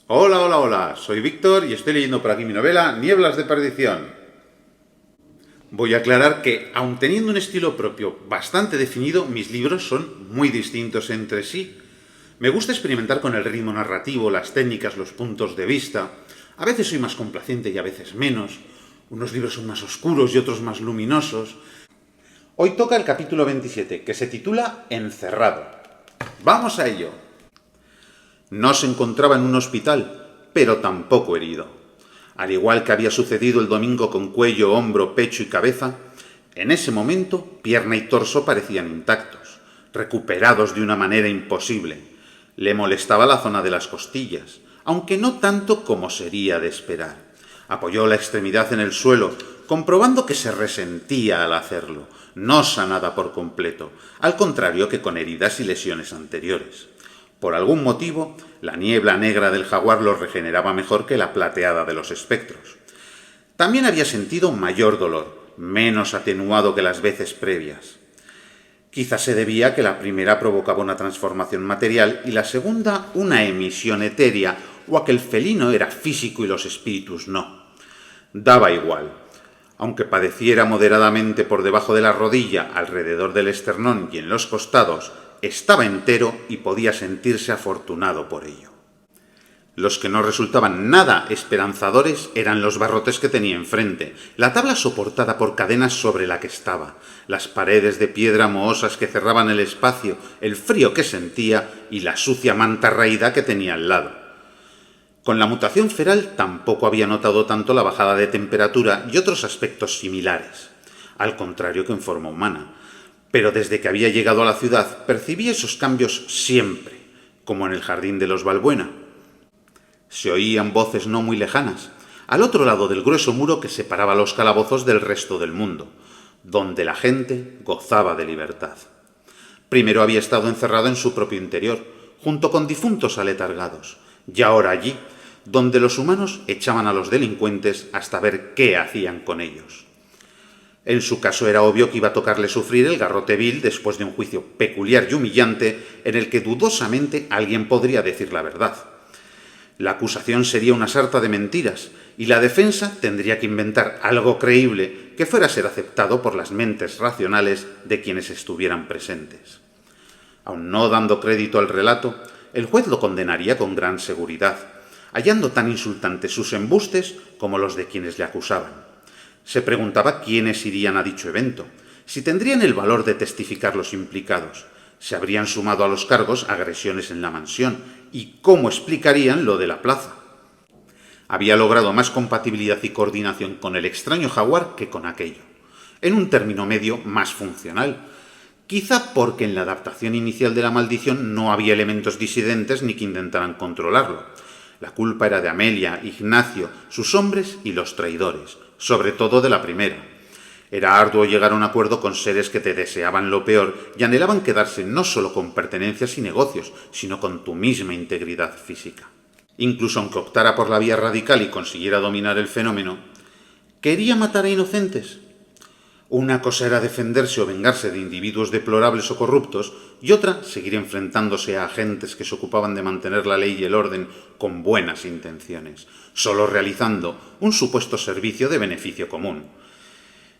Hola, hola, hola, soy Víctor y estoy leyendo por aquí mi novela Nieblas de Perdición. Voy a aclarar que, aun teniendo un estilo propio bastante definido, mis libros son muy distintos entre sí. Me gusta experimentar con el ritmo narrativo, las técnicas, los puntos de vista. A veces soy más complaciente y a veces menos. Unos libros son más oscuros y otros más luminosos. Hoy toca el capítulo 27, que se titula Encerrado. ¡Vamos a ello! No se encontraba en un hospital, pero tampoco herido. Al igual que había sucedido el domingo con cuello, hombro, pecho y cabeza, en ese momento pierna y torso parecían intactos, recuperados de una manera imposible. Le molestaba la zona de las costillas, aunque no tanto como sería de esperar. Apoyó la extremidad en el suelo, comprobando que se resentía al hacerlo, no sanada por completo, al contrario que con heridas y lesiones anteriores. Por algún motivo, la niebla negra del jaguar lo regeneraba mejor que la plateada de los espectros. También había sentido mayor dolor, menos atenuado que las veces previas. Quizás se debía a que la primera provocaba una transformación material y la segunda una emisión etérea, o a que el felino era físico y los espíritus no. Daba igual. Aunque padeciera moderadamente por debajo de la rodilla, alrededor del esternón y en los costados, estaba entero y podía sentirse afortunado por ello. Los que no resultaban nada esperanzadores eran los barrotes que tenía enfrente, la tabla soportada por cadenas sobre la que estaba, las paredes de piedra mohosas que cerraban el espacio, el frío que sentía y la sucia manta raída que tenía al lado. Con la mutación feral tampoco había notado tanto la bajada de temperatura y otros aspectos similares, al contrario que en forma humana. Pero desde que había llegado a la ciudad percibí esos cambios siempre, como en el jardín de los Balbuena. Se oían voces no muy lejanas, al otro lado del grueso muro que separaba los calabozos del resto del mundo, donde la gente gozaba de libertad. Primero había estado encerrado en su propio interior, junto con difuntos aletargados, y ahora allí, donde los humanos echaban a los delincuentes hasta ver qué hacían con ellos. En su caso era obvio que iba a tocarle sufrir el garrote vil después de un juicio peculiar y humillante en el que dudosamente alguien podría decir la verdad. La acusación sería una sarta de mentiras y la defensa tendría que inventar algo creíble que fuera a ser aceptado por las mentes racionales de quienes estuvieran presentes. Aun no dando crédito al relato, el juez lo condenaría con gran seguridad, hallando tan insultantes sus embustes como los de quienes le acusaban. Se preguntaba quiénes irían a dicho evento, si tendrían el valor de testificar los implicados, se habrían sumado a los cargos agresiones en la mansión y cómo explicarían lo de la plaza. Había logrado más compatibilidad y coordinación con el extraño jaguar que con aquello, en un término medio más funcional, quizá porque en la adaptación inicial de la maldición no había elementos disidentes ni que intentaran controlarlo. La culpa era de Amelia, Ignacio, sus hombres y los traidores, sobre todo de la primera. Era arduo llegar a un acuerdo con seres que te deseaban lo peor y anhelaban quedarse no solo con pertenencias y negocios, sino con tu misma integridad física. Incluso aunque optara por la vía radical y consiguiera dominar el fenómeno, ¿quería matar a inocentes? Una cosa era defenderse o vengarse de individuos deplorables o corruptos, y otra seguir enfrentándose a agentes que se ocupaban de mantener la ley y el orden con buenas intenciones, solo realizando un supuesto servicio de beneficio común.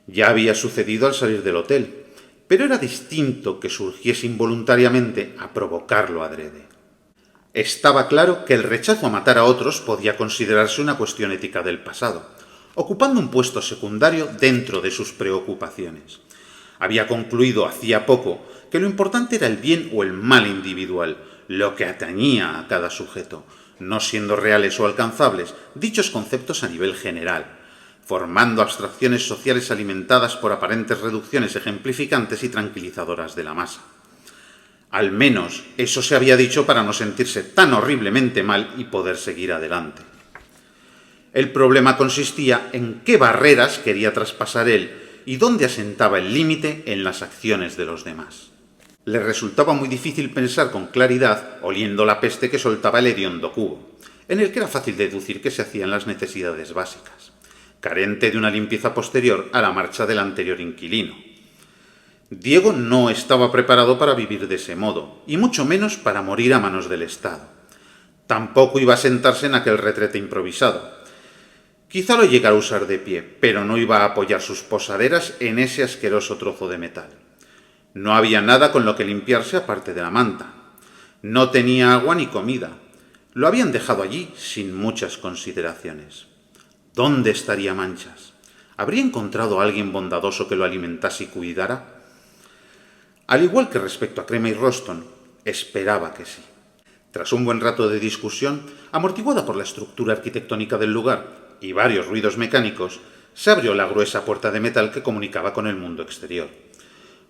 Ya había sucedido al salir del hotel, pero era distinto que surgiese involuntariamente a provocarlo adrede. Estaba claro que el rechazo a matar a otros podía considerarse una cuestión ética del pasado, ocupando un puesto secundario dentro de sus preocupaciones. Había concluido hacía poco que lo importante era el bien o el mal individual, lo que atañía a cada sujeto, no siendo reales o alcanzables dichos conceptos a nivel general, formando abstracciones sociales alimentadas por aparentes reducciones ejemplificantes y tranquilizadoras de la masa. Al menos eso se había dicho para no sentirse tan horriblemente mal y poder seguir adelante. El problema consistía en qué barreras quería traspasar él y dónde asentaba el límite en las acciones de los demás. Le resultaba muy difícil pensar con claridad oliendo la peste que soltaba el hediondo cubo, en el que era fácil deducir que se hacían las necesidades básicas, carente de una limpieza posterior a la marcha del anterior inquilino. Diego no estaba preparado para vivir de ese modo, y mucho menos para morir a manos del Estado. Tampoco iba a sentarse en aquel retrete improvisado. Quizá lo llegara a usar de pie, pero no iba a apoyar sus posaderas en ese asqueroso trozo de metal. No había nada con lo que limpiarse aparte de la manta. No tenía agua ni comida. Lo habían dejado allí sin muchas consideraciones. ¿Dónde estaría Manchas? ¿Habría encontrado a alguien bondadoso que lo alimentase y cuidara? Al igual que respecto a Crema y Roston, esperaba que sí. Tras un buen rato de discusión, amortiguada por la estructura arquitectónica del lugar y varios ruidos mecánicos, se abrió la gruesa puerta de metal que comunicaba con el mundo exterior.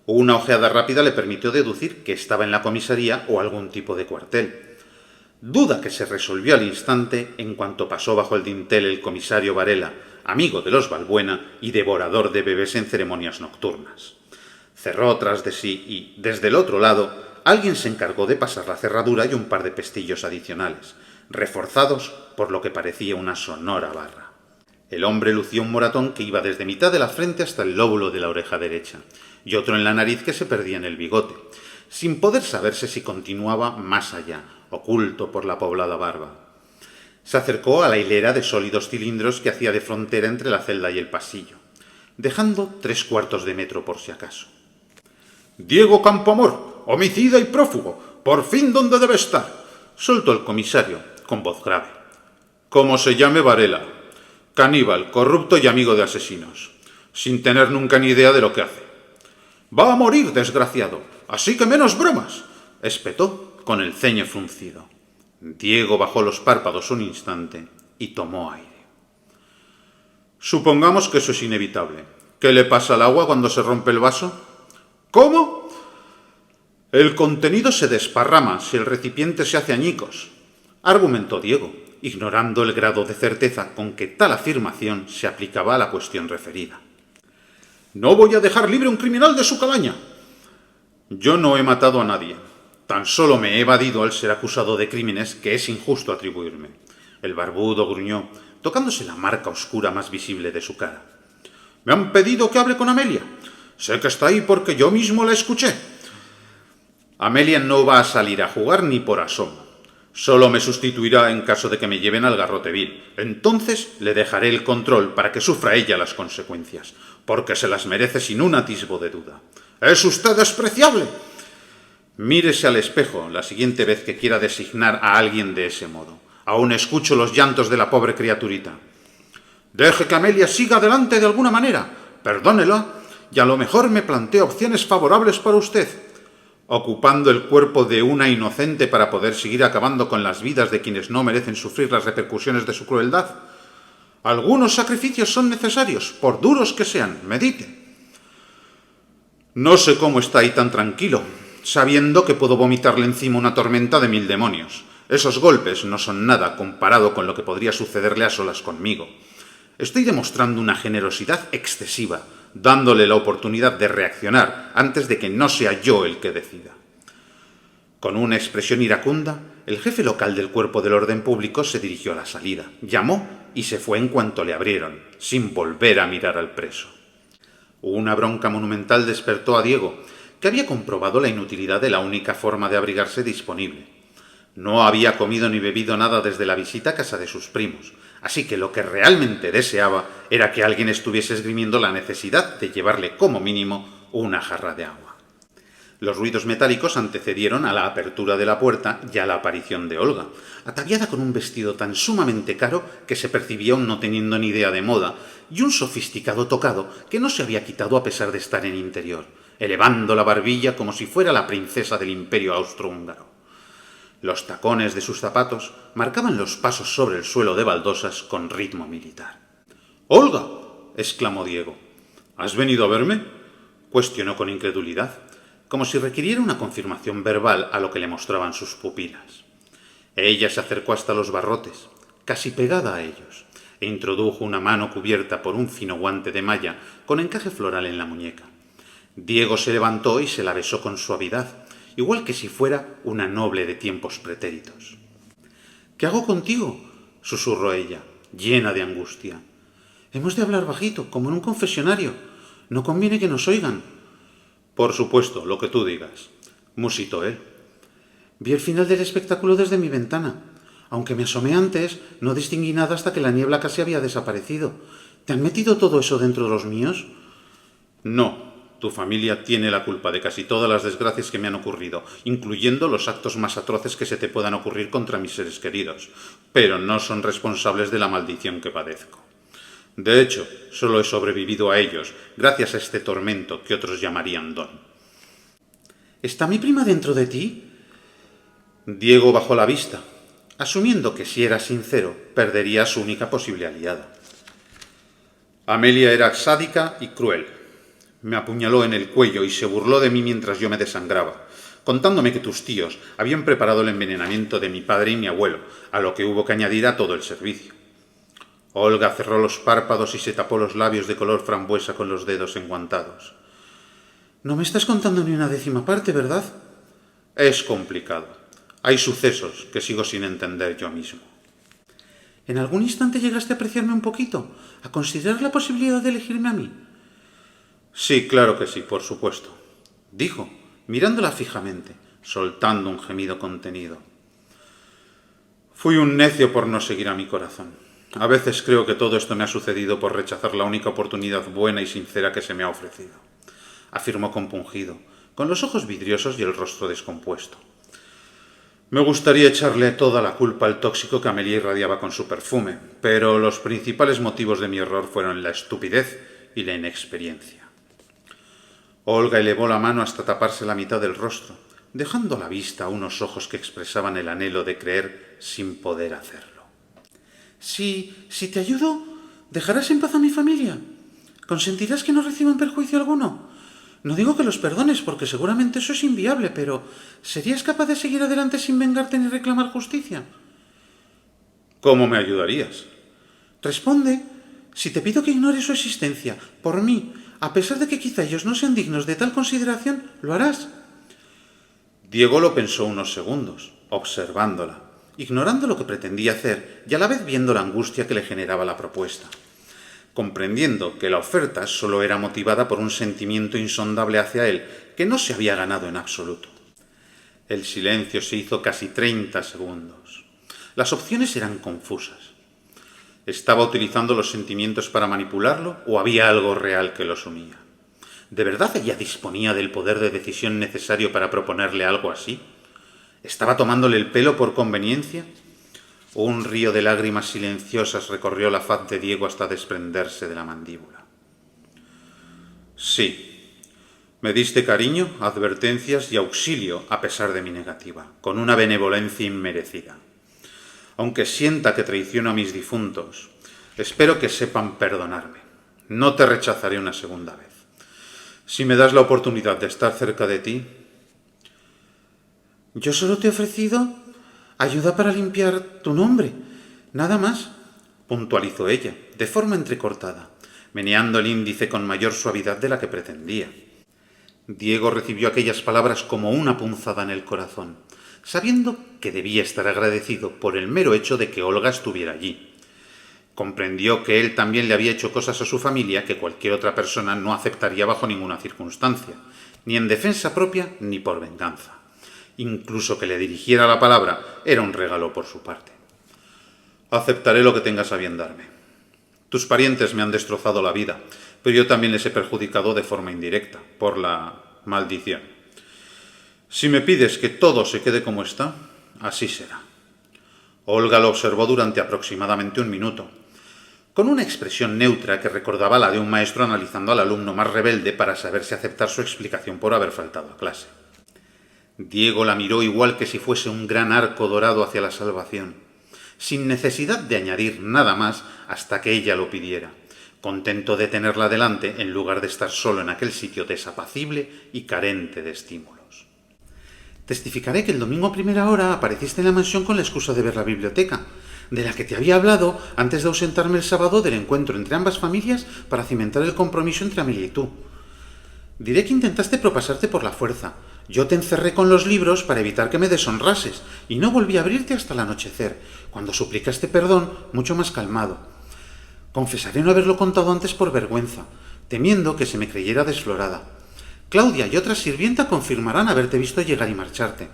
Una ojeada rápida le permitió deducir que estaba en la comisaría o algún tipo de cuartel. Duda que se resolvió al instante en cuanto pasó bajo el dintel el comisario Varela, amigo de los Balbuena y devorador de bebés en ceremonias nocturnas. Cerró tras de sí y, desde el otro lado, alguien se encargó de pasar la cerradura y un par de pestillos adicionales, reforzados por lo que parecía una sonora barra. El hombre lucía un moratón que iba desde mitad de la frente hasta el lóbulo de la oreja derecha, y otro en la nariz que se perdía en el bigote, sin poder saberse si continuaba más allá, oculto por la poblada barba. Se acercó a la hilera de sólidos cilindros que hacía de frontera entre la celda y el pasillo, dejando 3/4 de metro por si acaso. «Diego Campoamor, homicida y prófugo, por fin donde debe estar», soltó el comisario, con voz grave. «Como se llame Varela, caníbal, corrupto y amigo de asesinos, sin tener nunca ni idea de lo que hace». «Va a morir, desgraciado, así que menos bromas», espetó con el ceño fruncido. Diego bajó los párpados un instante y tomó aire. «Supongamos que eso es inevitable. ¿Qué le pasa al agua cuando se rompe el vaso?» «¿Cómo?» «El contenido se desparrama si el recipiente se hace añicos», argumentó Diego, ignorando el grado de certeza con que tal afirmación se aplicaba a la cuestión referida. «No voy a dejar libre a un criminal de su calaña». «Yo no he matado a nadie. Tan solo me he evadido al ser acusado de crímenes que es injusto atribuirme». El barbudo gruñó, tocándose la marca oscura más visible de su cara. «Me han pedido que hable con Amelia. Sé que está ahí porque yo mismo la escuché». «Amelia no va a salir a jugar ni por asomo. Solo me sustituirá en caso de que me lleven al garrote vil. Entonces le dejaré el control para que sufra ella las consecuencias, porque se las merece sin un atisbo de duda». «¡Es usted despreciable!». «Mírese al espejo la siguiente vez que quiera designar a alguien de ese modo. Aún escucho los llantos de la pobre criaturita». «Deje que Amelia siga adelante de alguna manera. Perdónela, y a lo mejor me planteo opciones favorables para usted». «Ocupando el cuerpo de una inocente para poder seguir acabando con las vidas de quienes no merecen sufrir las repercusiones de su crueldad. Algunos sacrificios son necesarios, por duros que sean. Medite». «No sé cómo está ahí tan tranquilo, sabiendo que puedo vomitarle encima una tormenta de 1000 demonios. Esos golpes no son nada comparado con lo que podría sucederle a solas conmigo. Estoy demostrando una generosidad excesiva, dándole la oportunidad de reaccionar antes de que no sea yo el que decida». Con una expresión iracunda, el jefe local del Cuerpo del Orden Público se dirigió a la salida, llamó y se fue en cuanto le abrieron, sin volver a mirar al preso. Una bronca monumental despertó a Diego, que había comprobado la inutilidad de la única forma de abrigarse disponible. No había comido ni bebido nada desde la visita a casa de sus primos, así que lo que realmente deseaba era que alguien estuviese esgrimiendo la necesidad de llevarle como mínimo una jarra de agua. Los ruidos metálicos antecedieron a la apertura de la puerta y a la aparición de Olga, ataviada con un vestido tan sumamente caro que se percibía aún no teniendo ni idea de moda, y un sofisticado tocado que no se había quitado a pesar de estar en interior, elevando la barbilla como si fuera la princesa del Imperio austrohúngaro. Los tacones de sus zapatos marcaban los pasos sobre el suelo de baldosas con ritmo militar. «¡Olga!», exclamó Diego. «¿Has venido a verme?», cuestionó con incredulidad, como si requiriera una confirmación verbal a lo que le mostraban sus pupilas. Ella se acercó hasta los barrotes, casi pegada a ellos, e introdujo una mano cubierta por un fino guante de malla con encaje floral en la muñeca. Diego se levantó y se la besó con suavidad, igual que si fuera una noble de tiempos pretéritos. «¿Qué hago contigo?», susurró ella, llena de angustia. «Hemos de hablar bajito, como en un confesionario. No conviene que nos oigan». «Por supuesto, lo que tú digas», musitó él. «Vi el final del espectáculo desde mi ventana. Aunque me asomé antes, no distinguí nada hasta que la niebla casi había desaparecido. ¿Te han metido todo eso dentro de los míos? No. Tu familia tiene la culpa de casi todas las desgracias que me han ocurrido, incluyendo los actos más atroces que se te puedan ocurrir contra mis seres queridos, pero no son responsables de la maldición que padezco. De hecho, solo he sobrevivido a ellos, gracias a este tormento que otros llamarían don. ¿Está mi prima dentro de ti? Diego bajó la vista, asumiendo que si era sincero, perdería a su única posible aliada. Amelia era sádica y cruel. Me apuñaló en el cuello y se burló de mí mientras yo me desangraba, contándome que tus tíos habían preparado el envenenamiento de mi padre y mi abuelo, a lo que hubo que añadir a todo el servicio. Olga cerró los párpados y se tapó los labios de color frambuesa con los dedos enguantados. No me estás contando ni una décima parte, ¿verdad? Es complicado. Hay sucesos que sigo sin entender yo mismo. ¿En algún instante llegaste a apreciarme un poquito? ¿A considerar la posibilidad de elegirme a mí? Sí, claro que sí, por supuesto, dijo, mirándola fijamente, soltando un gemido contenido. Fui un necio por no seguir a mi corazón. A veces creo que todo esto me ha sucedido por rechazar la única oportunidad buena y sincera que se me ha ofrecido, afirmó compungido, con los ojos vidriosos y el rostro descompuesto. Me gustaría echarle toda la culpa al tóxico que Amelia irradiaba con su perfume, pero los principales motivos de mi error fueron la estupidez y la inexperiencia. Olga elevó la mano hasta taparse la mitad del rostro, dejando a la vista unos ojos que expresaban el anhelo de creer sin poder hacerlo. Si te ayudo, ¿dejarás en paz a mi familia? ¿Consentirás que no reciban perjuicio alguno? No digo que los perdones, porque seguramente eso es inviable, pero ¿serías capaz de seguir adelante sin vengarte ni reclamar justicia? ¿Cómo me ayudarías? Responde. Si te pido que ignores su existencia, por mí, a pesar de que quizá ellos no sean dignos de tal consideración, lo harás. Diego lo pensó unos segundos, observándola, ignorando lo que pretendía hacer y a la vez viendo la angustia que le generaba la propuesta, comprendiendo que la oferta solo era motivada por un sentimiento insondable hacia él que no se había ganado en absoluto. El silencio se hizo casi 30 segundos. Las opciones eran confusas. ¿Estaba utilizando los sentimientos para manipularlo o había algo real que los unía? ¿De verdad ella disponía del poder de decisión necesario para proponerle algo así? ¿Estaba tomándole el pelo por conveniencia? Un río de lágrimas silenciosas recorrió la faz de Diego hasta desprenderse de la mandíbula. Sí, me diste cariño, advertencias y auxilio a pesar de mi negativa, con una benevolencia inmerecida. Aunque sienta que traiciono a mis difuntos, espero que sepan perdonarme. No te rechazaré una segunda vez. Si me das la oportunidad de estar cerca de ti... Yo solo te he ofrecido ayuda para limpiar tu nombre, nada más, puntualizó ella, de forma entrecortada, meneando el índice con mayor suavidad de la que pretendía. Diego recibió aquellas palabras como una punzada en el corazón, sabiendo que debía estar agradecido por el mero hecho de que Olga estuviera allí. Comprendió que él también le había hecho cosas a su familia que cualquier otra persona no aceptaría bajo ninguna circunstancia, ni en defensa propia ni por venganza. Incluso que le dirigiera la palabra era un regalo por su parte. Aceptaré lo que tengas a bien darme. Tus parientes me han destrozado la vida, pero yo también les he perjudicado de forma indirecta, por la maldición. Si me pides que todo se quede como está, así será. Olga lo observó durante aproximadamente 1 minuto, con una expresión neutra que recordaba la de un maestro analizando al alumno más rebelde para saber si aceptar su explicación por haber faltado a clase. Diego la miró igual que si fuese un gran arco dorado hacia la salvación, sin necesidad de añadir nada más hasta que ella lo pidiera, contento de tenerla delante en lugar de estar solo en aquel sitio desapacible y carente de estímulos. Testificaré que el domingo a primera hora apareciste en la mansión con la excusa de ver la biblioteca, de la que te había hablado antes de ausentarme el sábado del encuentro entre ambas familias para cimentar el compromiso entre Amelia y tú. Diré que intentaste propasarte por la fuerza. Yo te encerré con los libros para evitar que me deshonrases y no volví a abrirte hasta el anochecer, cuando suplicaste perdón mucho más calmado. Confesaré no haberlo contado antes por vergüenza, temiendo que se me creyera desflorada. Claudia y otra sirvienta confirmarán haberte visto llegar y marcharte.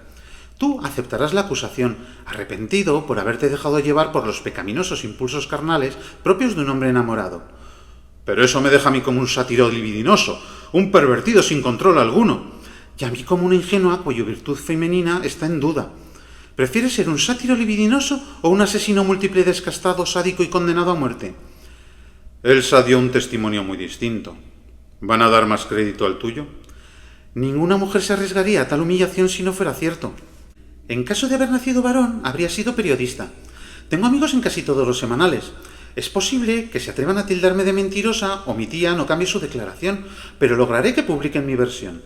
Tú aceptarás la acusación, arrepentido por haberte dejado llevar por los pecaminosos impulsos carnales propios de un hombre enamorado. Pero eso me deja a mí como un sátiro libidinoso, un pervertido sin control alguno, y a mí como una ingenua cuya virtud femenina está en duda. ¿Prefieres ser un sátiro libidinoso o un asesino múltiple descastado, sádico y condenado a muerte? Elsa dio un testimonio muy distinto. ¿Van a dar más crédito al tuyo? Ninguna mujer se arriesgaría a tal humillación si no fuera cierto. En caso de haber nacido varón, habría sido periodista. Tengo amigos en casi todos los semanales. Es posible que se atrevan a tildarme de mentirosa o mi tía no cambie su declaración, pero lograré que publiquen mi versión.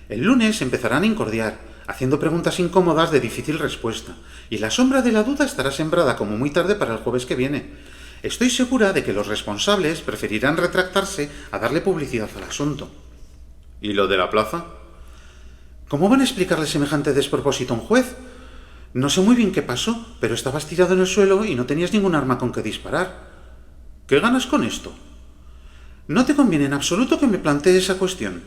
El lunes empezarán a incordiar, haciendo preguntas incómodas de difícil respuesta, y la sombra de la duda estará sembrada como muy tarde para el jueves que viene. Estoy segura de que los responsables preferirán retractarse a darle publicidad al asunto. ¿Y lo de la plaza? ¿Cómo van a explicarle semejante despropósito a un juez? No sé muy bien qué pasó, pero estabas tirado en el suelo y no tenías ningún arma con que disparar. ¿Qué ganas con esto? No te conviene en absoluto que me plantee esa cuestión.